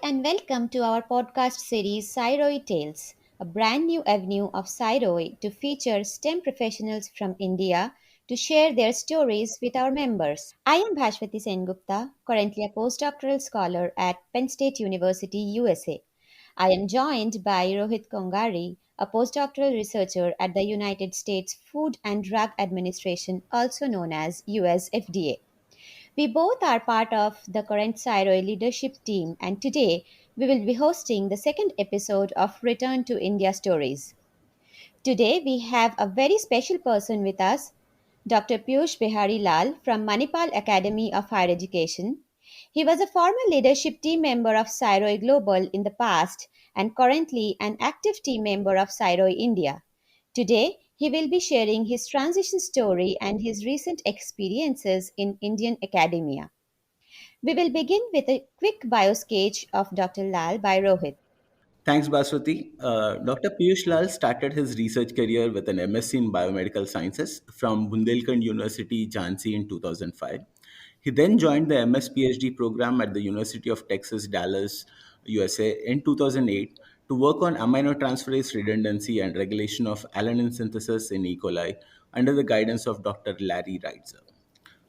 and welcome to our podcast series Sci-ROI Tales, a brand new avenue of Sci-ROI to feature STEM professionals from India to share their stories with our members. I am Bhashwati Sengupta, currently a postdoctoral scholar at Penn State University, USA. I am joined by Rohit Kongari, a postdoctoral researcher at the United States Food and Drug Administration, also known as US FDA. We both are part of the current Sci-ROI leadership team, and today we will be hosting the second episode of Return to India Stories. Today we have a very special person with us, Dr. Piyush Behari Lal from Manipal Academy of Higher Education. He was a former leadership team member of Sci-ROI Global in the past and currently an active team member of Sci-ROI India. Today, he will be sharing his transition story and his recent experiences in Indian academia. We will begin with a quick biosketch of Dr. Lal by Rohit. Thanks, Baswati. Dr. Piyush Lal started his research career with an M.Sc in Biomedical Sciences from Bundelkhand University, Jhansi in 2005. He then joined the MS PhD program at the University of Texas, Dallas, USA in 2008 to work on aminotransferase redundancy and regulation of alanine synthesis in E. coli under the guidance of Dr. Larry Reitzer.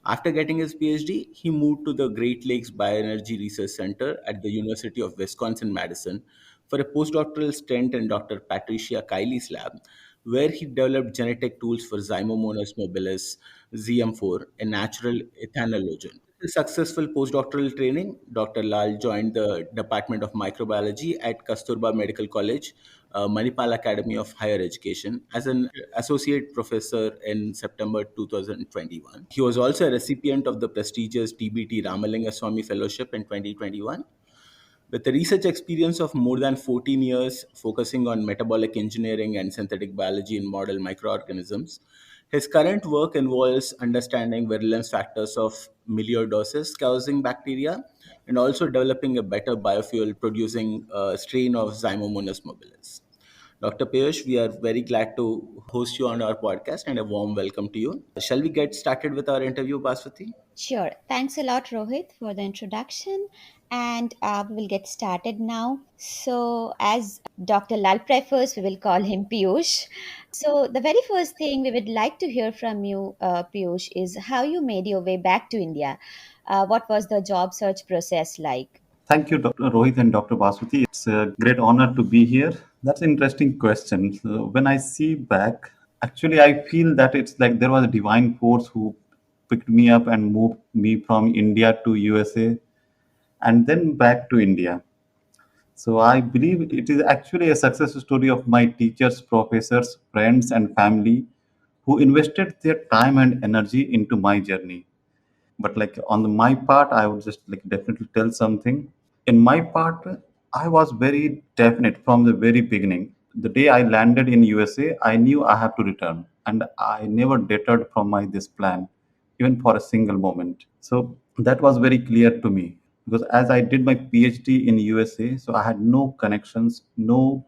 After getting his PhD, he moved to the Great Lakes Bioenergy Research Center at the University of Wisconsin Madison for a postdoctoral stint in Dr. Patricia Kiley's lab, where he developed genetic tools for Zymomonas mobilis ZM4, a natural ethanologen. With successful postdoctoral training, Dr. Lal joined the Department of Microbiology at Kasturba Medical College, Manipal Academy of Higher Education, as an associate professor in September 2021. He was also a recipient of the prestigious DBT Ramalingaswami Fellowship in 2021. With a research experience of more than 14 years focusing on metabolic engineering and synthetic biology in model microorganisms, his current work involves understanding virulence factors of melioidosis causing bacteria and also developing a better biofuel producing a strain of Zymomonas mobilis. Dr. Piyush, we are very glad to host you on our podcast and a warm welcome to you. Shall we get started with our interview, Baswati? Sure. Thanks a lot, Rohit, for the introduction. And we will get started now. So, as Dr. Lal prefers, we will call him Piyush. So, the very first thing we would like to hear from you, Piyush, is how you made your way back to India. What was the job search process like? Thank you, Dr. Rohit and Dr. Basuti. It's a great honor to be here. That's an interesting question. So when I see back, actually, I feel that it's like there was a divine force who picked me up and moved me from India to USA and then back to India. So I believe it is actually a success story of my teachers, professors, friends, and family who invested their time and energy into my journey. But like on my part, I would just like definitely tell something. In my part, I was very definite from the very beginning. The day I landed in USA, I knew I have to return, and I never deterred from my this plan even for a single moment. So that was very clear to me, because as I did my PhD in USA, so I had no connections, no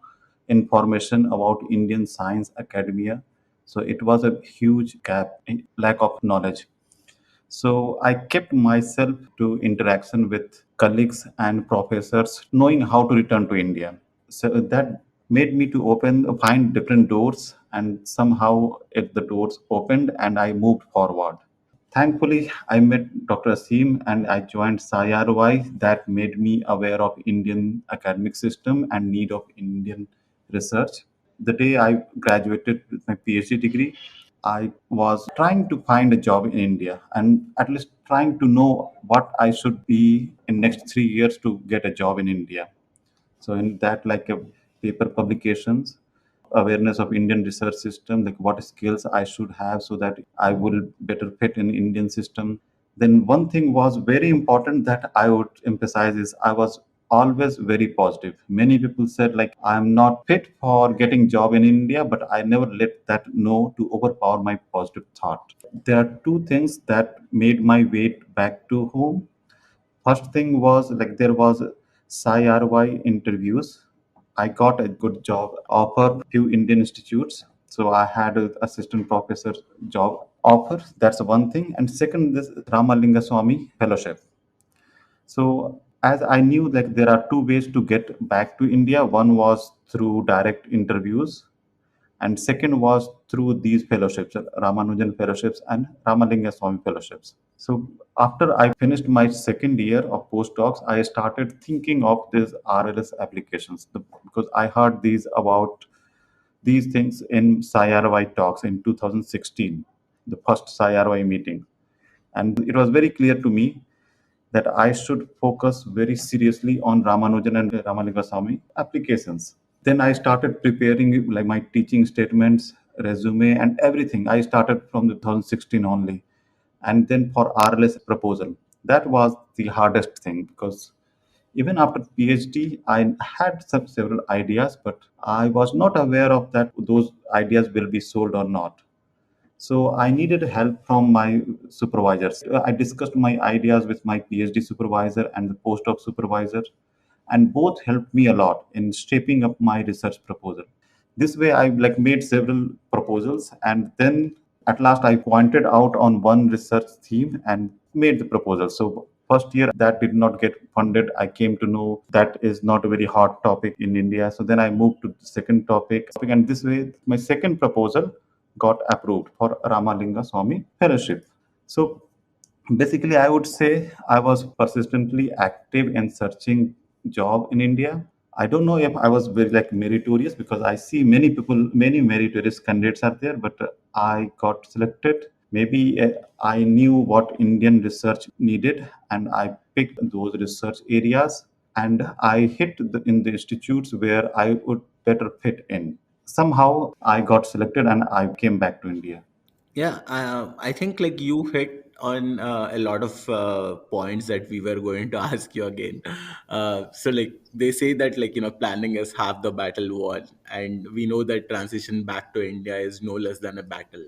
information about Indian science academia. So it was a huge gap, lack of knowledge. So I kept myself to interaction with colleagues and professors, knowing how to return to India. So that made me to find different doors, and somehow the doors opened and I moved forward. Thankfully, I met Dr. Asim and I joined Sci-ROI. That made me aware of Indian academic system and need of Indian research. The day I graduated with my PhD degree, I was trying to find a job in India and at least trying to know what I should be in next 3 years to get a job in India. So in that, like paper publications, awareness of Indian research system, like what skills I should have so that I will better fit in Indian system. Then one thing was very important that I would emphasize is I was always very positive. Many people said like I'm not fit for getting job in India, but I never let that no to overpower my positive thought. There are two things that made my way back to home. First thing was like there was Sci-ROI interviews. I got a good job offer few Indian institutes. So I had a assistant professor job offer. That's one thing. And second, this Ramalingaswami Fellowship. So as I knew like there are two ways to get back to India. One was through direct interviews, and second was through these fellowships, Ramanujan fellowships and Ramalingaswami fellowships. So after I finished my second year of postdocs, I started thinking of these RLS applications because I heard these things in Sci-ROI talks in 2016, the first Sci-ROI meeting. And it was very clear to me that I should focus very seriously on Ramanujan and Ramalingaswamy applications. Then I started preparing like my teaching statements, resume, and everything. I started from the 2016 only, and then for RLS proposal. That was the hardest thing because even after PhD, I had some several ideas, but I was not aware of that those ideas will be sold or not. So I needed help from my supervisors. I discussed my ideas with my PhD supervisor and the postdoc supervisor, and both helped me a lot in shaping up my research proposal. This way, I like made several proposals, and then at last I pointed out on one research theme and made the proposal. So first year that did not get funded. I came to know that is not a very hot topic in India. So then I moved to the second topic, and this way my second proposal got approved for Ramalinga Swami Fellowship. So basically, I would say I was persistently active in searching job in India. I don't know if I was very like meritorious because I see many people, many meritorious candidates are there, but I got selected. Maybe I knew what Indian research needed, and I picked those research areas, and I hit in the institutes where I would better fit in. Somehow, I got selected, and I came back to India. Yeah, I think like you hit on a lot of points that we were going to ask you again. So like they say that like planning is half the battle won, and we know that transition back to India is no less than a battle.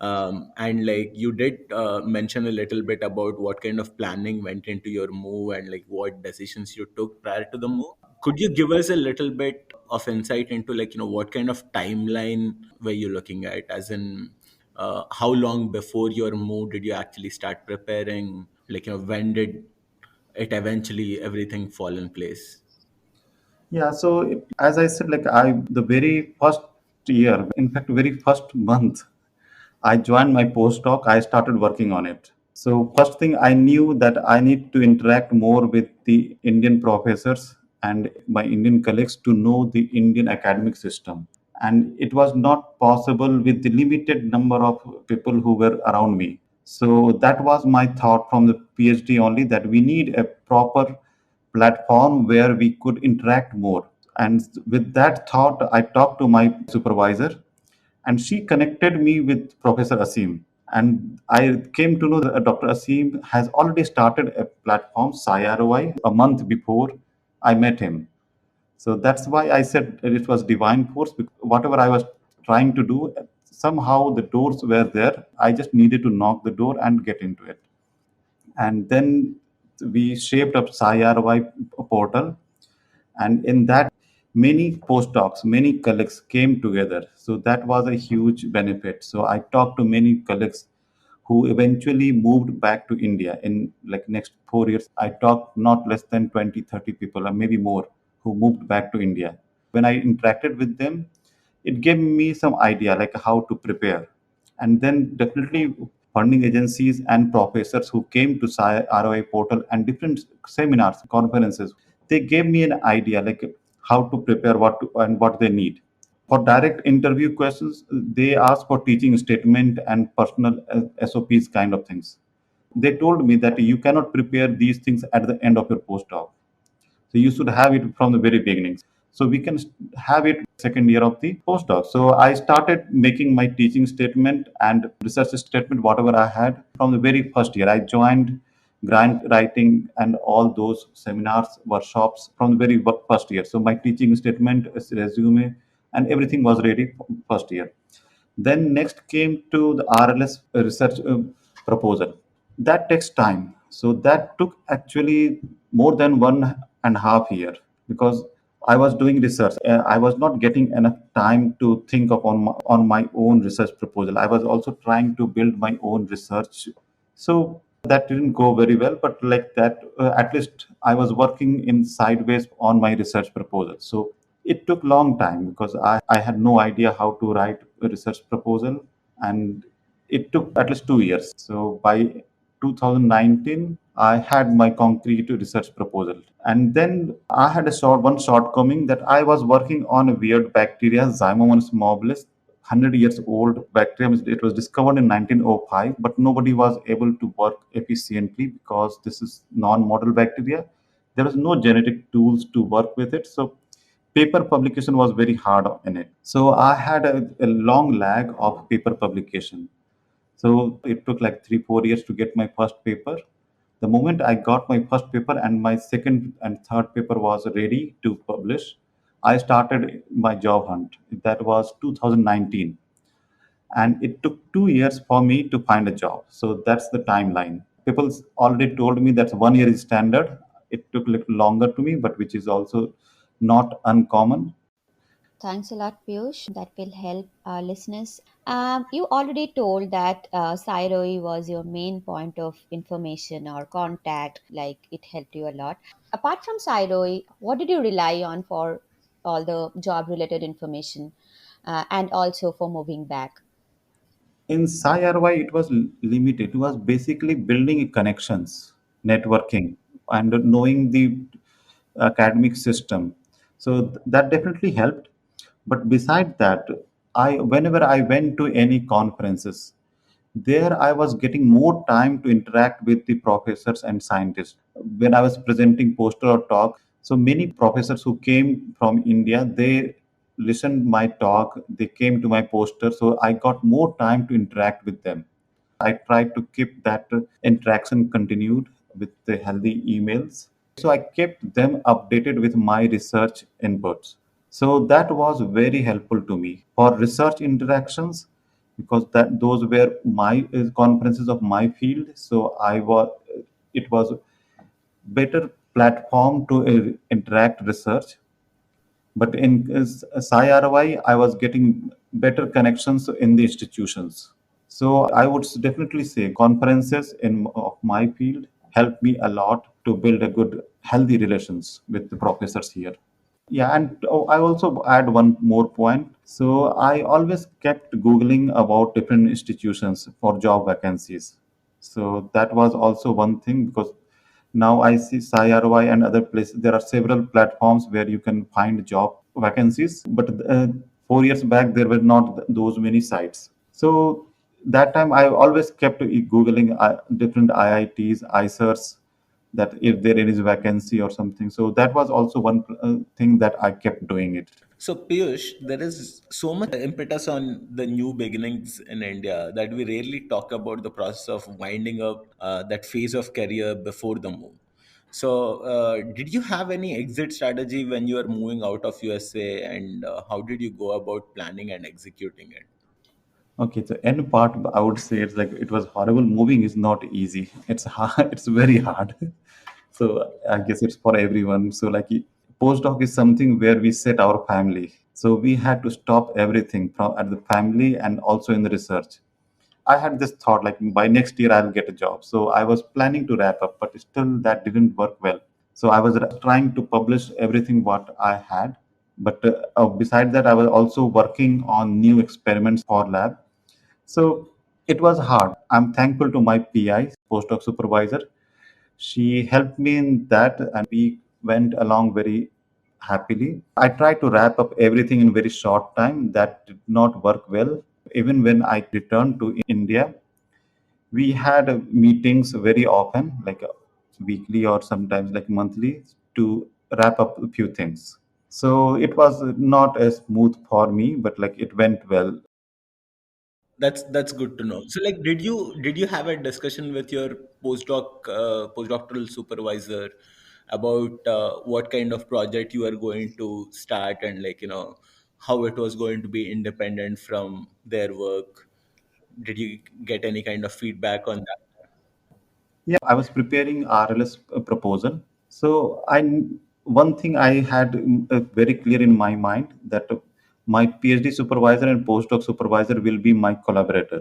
And like you did mention a little bit about what kind of planning went into your move and like what decisions you took prior to the move. Could you give us a little bit of insight into like what kind of timeline were you looking at, as in how long before your move did you actually start preparing, like when did it eventually everything fall in place? Yeah, so as I said, like the very first year, in fact, very first month, I joined my postdoc. I started working on it. So first thing I knew that I need to interact more with the Indian professors and my Indian colleagues to know the Indian academic system. And it was not possible with the limited number of people who were around me. So that was my thought from the PhD only, that we need a proper platform where we could interact more. And with that thought, I talked to my supervisor, and she connected me with Professor Asim. And I came to know that Dr. Asim has already started a platform, Sci-ROI, a month before I met him. So that's why I said it was divine force. Because whatever I was trying to do, somehow the doors were there. I just needed to knock the door and get into it. And then we shaped up Sci-ROI portal, and in that many postdocs, many colleagues came together. So that was a huge benefit. So I talked to many colleagues who eventually moved back to India in like next 4 years. I talked not less than 20, 30 people or maybe more who moved back to India. When I interacted with them, it gave me some idea like how to prepare. And then definitely funding agencies and professors who came to ROI portal and different seminars, conferences, they gave me an idea like how to prepare and what they need. For direct interview questions, they ask for teaching statement and personal SOPs kind of things. They told me that you cannot prepare these things at the end of your postdoc. So you should have it from the very beginning. So we can have it second year of the postdoc. So I started making my teaching statement and research statement, whatever I had from the very first year. I joined grant writing and all those seminars, workshops from the very first year. So my teaching statement, resume, and everything was ready first year. Then next came to the RLS research proposal. That takes time. So that took actually more than 1.5 year because I was doing research. I was not getting enough time to think of on my own research proposal. I was also trying to build my own research. So That didn't go very well, but like that, at least I was working in sideways on my research proposal. So it took long time because I had no idea how to write a research proposal, and it took at least 2 years. So by 2019, I had my concrete research proposal. And then I had one shortcoming that I was working on a weird bacteria, Zymomonas mobilis, 100 years old bacteria. It was discovered in 1905, but nobody was able to work efficiently because this is non-model bacteria. There was no genetic tools to work with it. So paper publication was very hard in it. So I had a long lag of paper publication. So it took like 3 4 years to get my first paper. The moment I got my first paper and my second and third paper was ready to publish, I started my job hunt. That was 2019, and it took 2 years for me to find a job. So that's the timeline. People already told me that 1 year is standard. It took a little longer to me, but which is also not uncommon. Thanks a lot, Piyush. That will help our listeners. You already told that Sci-ROI was your main point of information or contact, like it helped you a lot. Apart from Sci-ROI, what did you rely on for all the job related information and also for moving back? In Sci-ROI, it was limited. It was basically building connections, networking, and knowing the academic system. So that definitely helped. But beside that, whenever I went to any conferences, there I was getting more time to interact with the professors and scientists. When I was presenting poster or talk, so many professors who came from India, they listened my talk, they came to my poster, so I got more time to interact with them. I tried to keep that interaction continued with the healthy emails. So I kept them updated with my research inputs. So that was very helpful to me for research interactions because that those were my conferences of my field. So I was it was better platform to interact research. But in Sci-ROI, I was getting better connections in the institutions. So I would definitely say conferences in of my field helped me a lot to build a good, healthy relations with the professors here. Yeah, and I also add one more point. So I always kept Googling about different institutions for job vacancies. So that was also one thing because now I see Sci-ROI and other places. There are several platforms where you can find job vacancies, but 4 years back there were not those many sites. So that time I always kept Googling different IITs, ICERs, that if there is vacancy or something. So that was also one thing that I kept doing it. So, Piyush, there is so much impetus on the new beginnings in India that we rarely talk about the process of winding up that phase of career before the move. So, did you have any exit strategy when you were moving out of USA, and how did you go about planning and executing it? Okay, so end part I would say it's like it was horrible. Moving is not easy. It's hard. It's very hard. So I guess it's for everyone. So like postdoc is something where we set our family. So we had to stop everything from at the family and also in the research. I had this thought like by next year I'll get a job. So I was planning to wrap up, but still that didn't work well. So I was trying to publish everything what I had, but beside that I was also working on new experiments for lab. So it was hard. I'm thankful to my PI, postdoc supervisor. She helped me in that, and we went along very happily. I tried to wrap up everything in very short time. That did not work well. Even when I returned to India, we had meetings very often, like weekly or sometimes like monthly, to wrap up a few things. So it was not as smooth for me, but like it went well. That's good to know. So, like, did you have a discussion with your postdoctoral supervisor about what kind of project you are going to start, and like how it was going to be independent from their work? Did you get any kind of feedback on that? Yeah, I was preparing RLS proposal. So one thing I had very clear in my mind that my PhD supervisor and postdoc supervisor will be my collaborator.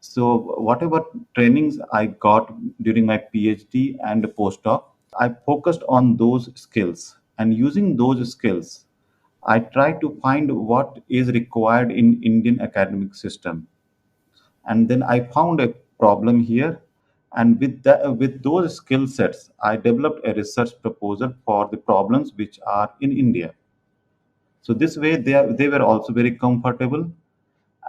So whatever trainings I got during my PhD and postdoc, I focused on those skills, and using those skills I try to find what is required in Indian academic system. And then I found a problem here, and with those skill sets I developed a research proposal for the problems which are in India. So this way they were also very comfortable,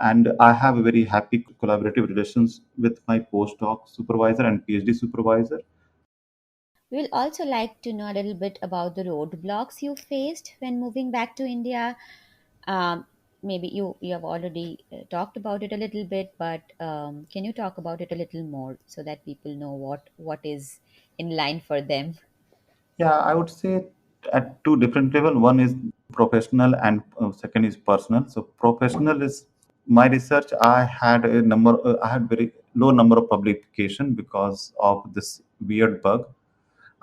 and I have a very happy collaborative relations with my postdoc supervisor and PhD supervisor. We will also like to know a little bit about the roadblocks you faced when moving back to India. Maybe you have already talked about it a little bit, but can you talk about it a little more so that people know what is in line for them? Yeah, I would say at two different level. One is professional, and second is personal. So professional is my research. I had very low number of publication because of this weird bug.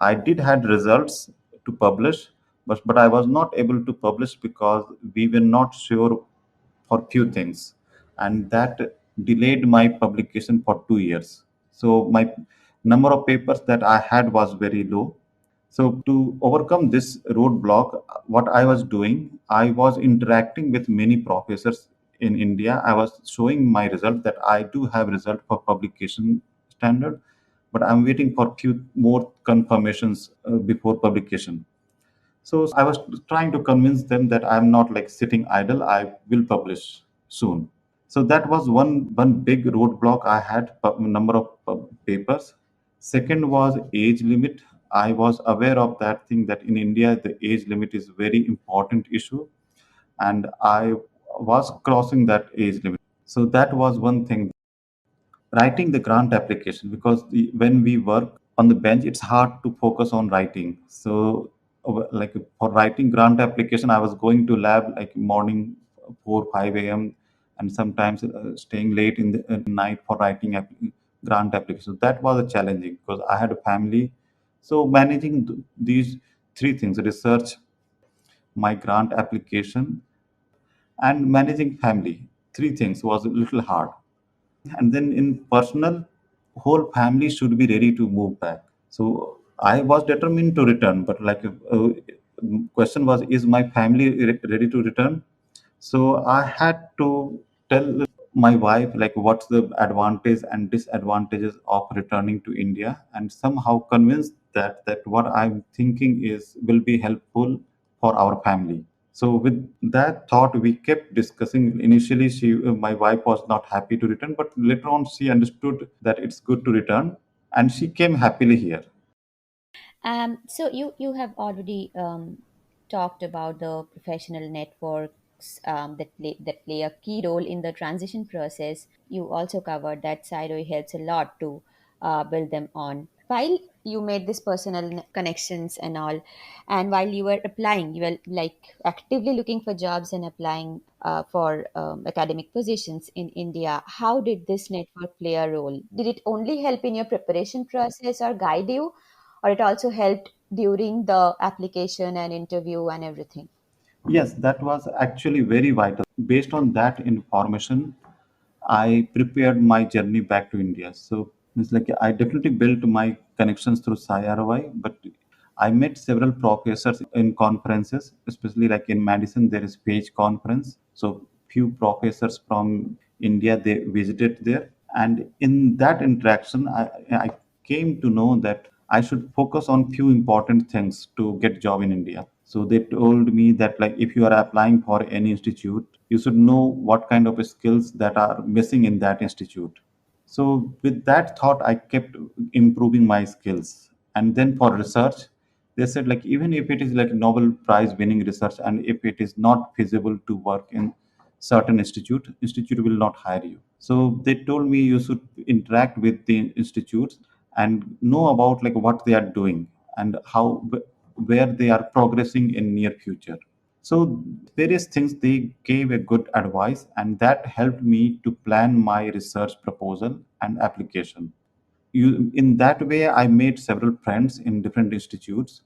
I did had results to publish, but I was not able to publish because we were not sure for few things, and that delayed my publication for 2 years. So my number of papers that I had was very low. So to overcome this roadblock, what I was doing, I was interacting with many professors in India. I was showing my result that I do have result for publication standard, but I'm waiting for few more confirmations before publication. So I was trying to convince them that I'm not like sitting idle. I will publish soon. So that was one big roadblock I had, number of papers. Second was age limit. I was aware of that thing that in India the age limit is very important issue, and I was crossing that age limit. So that was one thing. Writing the grant application, because when we work on the bench it's hard to focus on writing. So like for writing grant application I was going to lab like morning 4 5 a.m, and sometimes staying late in the night for writing grant application. That was a challenging because I had a family. So managing these three things: research, my grant application, and managing family, three things was a little hard. And then in personal, whole family should be ready to move back. So I was determined to return, but like question was, is my family ready to return? So I had to tell my wife like what's the advantage and disadvantages of returning to India, and somehow convince that what I'm thinking is will be helpful for our family. So with that thought, we kept discussing. Initially, my wife was not happy to return, but later on, she understood that it's good to return, and she came happily here. So you have already talked about the professional networks that play a key role in the transition process. You also covered that Sci-ROI helps a lot to build them on. While you made this personal connections and all, and while you were applying, you were like actively looking for jobs and applying for academic positions in India. How did this network play a role? Did it only help in your preparation process or guide you, or it also helped during the application and interview and everything? Yes, that was actually very vital. Based on that information, I prepared my journey back to India. So it's like I definitely built my connections through Sci-ROI, but I met several professors in conferences, especially like in Madison, there is Page conference. So few professors from India, they visited there. And in that interaction, I came to know that I should focus on few important things to get job in India. So they told me that like if you are applying for any institute, you should know what kind of skills that are missing in that institute. So with that thought, I kept improving my skills. And then for research, they said like even if it is like Nobel Prize winning research, and if it is not feasible to work in certain institute will not hire you. So they told me you should interact with the institutes and know about like what they are doing and how where they are progressing in near future. So various things they gave a good advice, and that helped me to plan my research proposal and application. In that way, I made several friends in different institutes.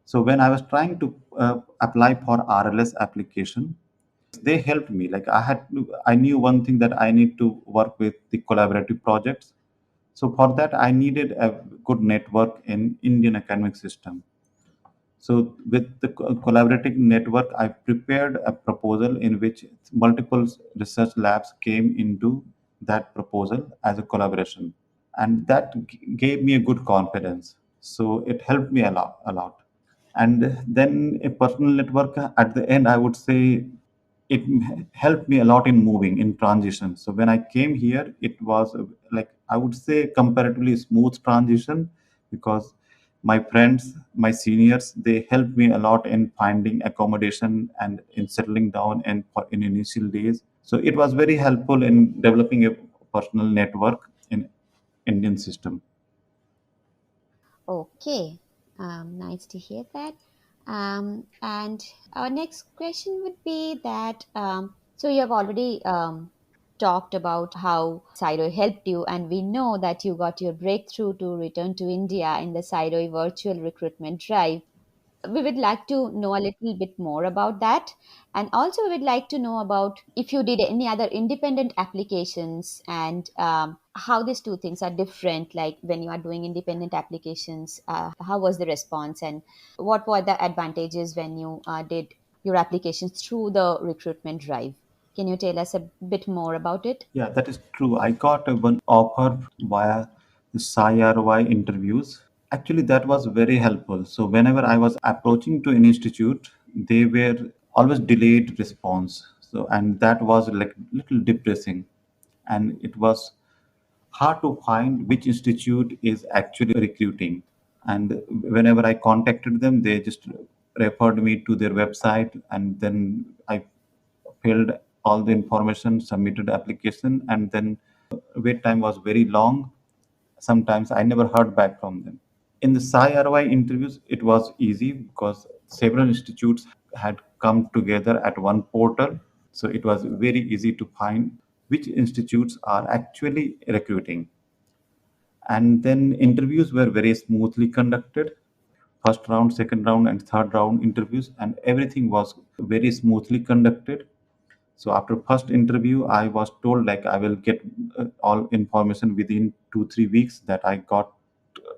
So when I was trying to apply for RLS application, They helped me. Like I knew one thing, that I need to work with the collaborative projects. So for that, I needed a good network in Indian academic system. So with the collaborative network, I prepared a proposal in which multiple research labs came into that proposal as a collaboration, and that gave me a good confidence. So it helped me a lot. And then a personal network at the end, I would say it helped me a lot in moving in transition. So when I came here, it was like, I would say, comparatively smooth transition, because my friends, my seniors, they helped me a lot in finding accommodation and in settling down and in initial days. So it was very helpful in developing a personal network in Indian system. Okay, nice to hear that. And our next question would be that so you have already talked about how Cyro helped you, and we know that you got your breakthrough to return to India in the Cyro virtual recruitment drive. We would like to know a little bit more about that, and also we would like to know about if you did any other independent applications, and how these two things are different, like when you are doing independent applications, how was the response, and what were the advantages when you did your applications through the recruitment drive. Can you tell us a bit more about it? Yeah, that is true. I got one offer via the Sci-ROI interviews. Actually, that was very helpful. So whenever I was approaching to an institute, they were always delayed response. So, and that was like little depressing, and it was hard to find which institute is actually recruiting. And whenever I contacted them, they just referred me to their website, and then I filled all the information, submitted application, and then wait time was very long. Sometimes I never heard back from them. In the Sci-ROI interviews, it was easy because several institutes had come together at one portal. So it was very easy to find which institutes are actually recruiting. And then interviews were very smoothly conducted. First round, second round, and third round interviews, and everything was very smoothly conducted. So after first interview, I was told like I will get all information within 2 3 weeks, that I got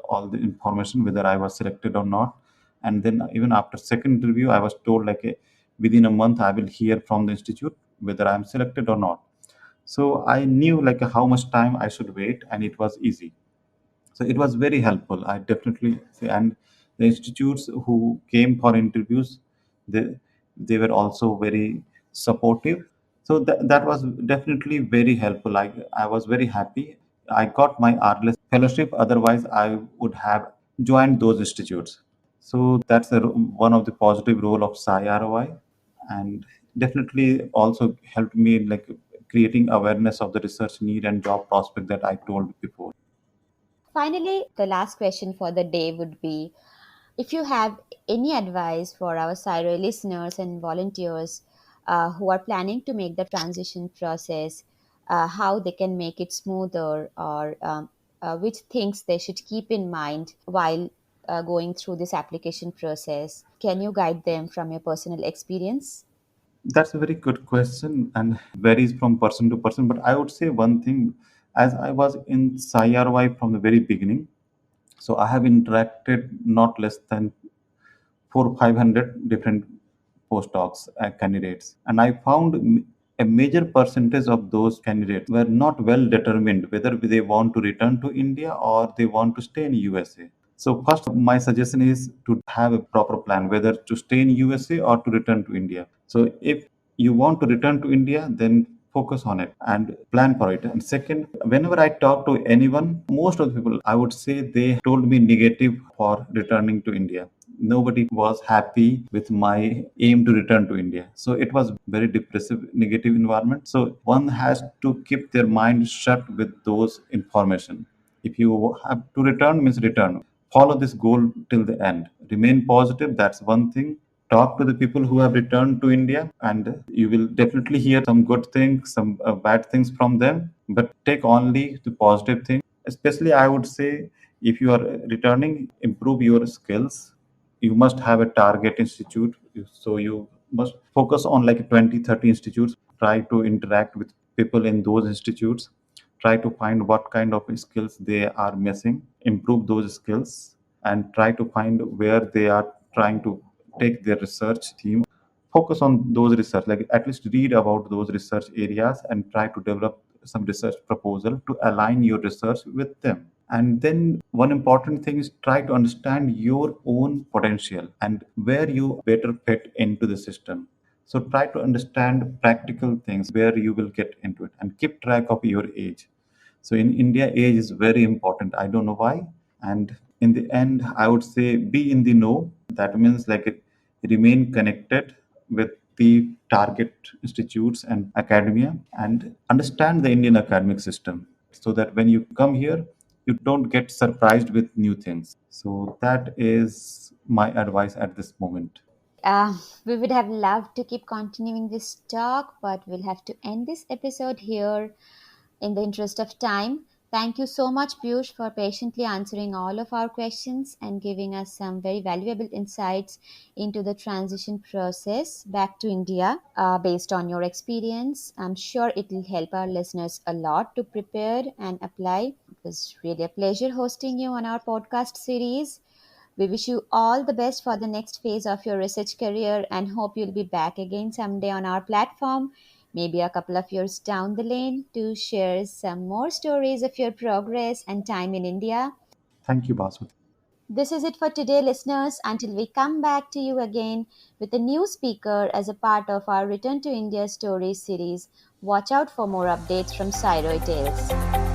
all the information whether I was selected or not. And then even after second interview, I was told like within a month I will hear from the institute whether I am selected or not. So I knew like how much time I should wait, and it was easy. So it was very helpful, I definitely say. And the institutes who came for interviews, they they were also very supportive. So that was definitely very helpful. I was very happy. I got my RLS fellowship. Otherwise, I would have joined those institutes. So that's one of the positive role of Sci-ROI, and definitely also helped me in like creating awareness of the research need and job prospect that I told before. Finally, the last question for the day would be, if you have any advice for our Cyro listeners and volunteers who are planning to make the transition process, how they can make it smoother, or which things they should keep in mind while going through this application process, can you guide them from your personal experience? That's a very good question and varies from person to person. But I would say one thing, as I was in Sci-ROI from the very beginning, so I have interacted not less than 400 500 different postdocs candidates, and I found a major percentage of those candidates were not well determined whether they want to return to India or they want to stay in USA. So first, my suggestion is to have a proper plan whether to stay in USA or to return to India. So if you want to return to India, then focus on it and plan for it. And second, whenever I talk to anyone, most of the people, I would say, they told me negative for returning to India. Nobody was happy with my aim to return to India. So it was very depressive, negative environment. So one has to keep their mind shut with those information. If you have to return, means return. Follow this goal till the end. Remain positive. That's one thing. Talk to the people who have returned to India, and you will definitely hear some good things, some bad things from them. But take only the positive thing. Especially, I would say, if you are returning, improve your skills. You must have a target institute, so you must focus on like 20, 30 institutes, try to interact with people in those institutes, try to find what kind of skills they are missing, improve those skills, and try to find where they are trying to take their research theme. Focus on those research, like at least read about those research areas and try to develop some research proposal to align your research with them. And then one important thing is try to understand your own potential and where you better fit into the system. So try to understand practical things where you will get into it and keep track of your age. So in India, age is very important. I don't know why. And in the end, I would say be in the know. That means like it, remain connected with the target institutes and academia and understand the Indian academic system so that when you come here, you don't get surprised with new things. So that is my advice at this moment. Uh, we would have loved to keep continuing this talk, but we'll have to end this episode here in the interest of time. Thank you so much, Piyush, for patiently answering all of our questions and giving us some very valuable insights into the transition process back to India based on your experience. I'm sure it will help our listeners a lot to prepare and apply. It was really a pleasure hosting you on our podcast series. We wish you all the best for the next phase of your research career and hope you'll be back again someday on our platform, maybe a couple of years down the lane, to share some more stories of your progress and time in India. Thank you, Basu. This is it for today, listeners. Until we come back to you again with a new speaker as a part of our Return to India Stories series, watch out for more updates from Sci-ROI Tales.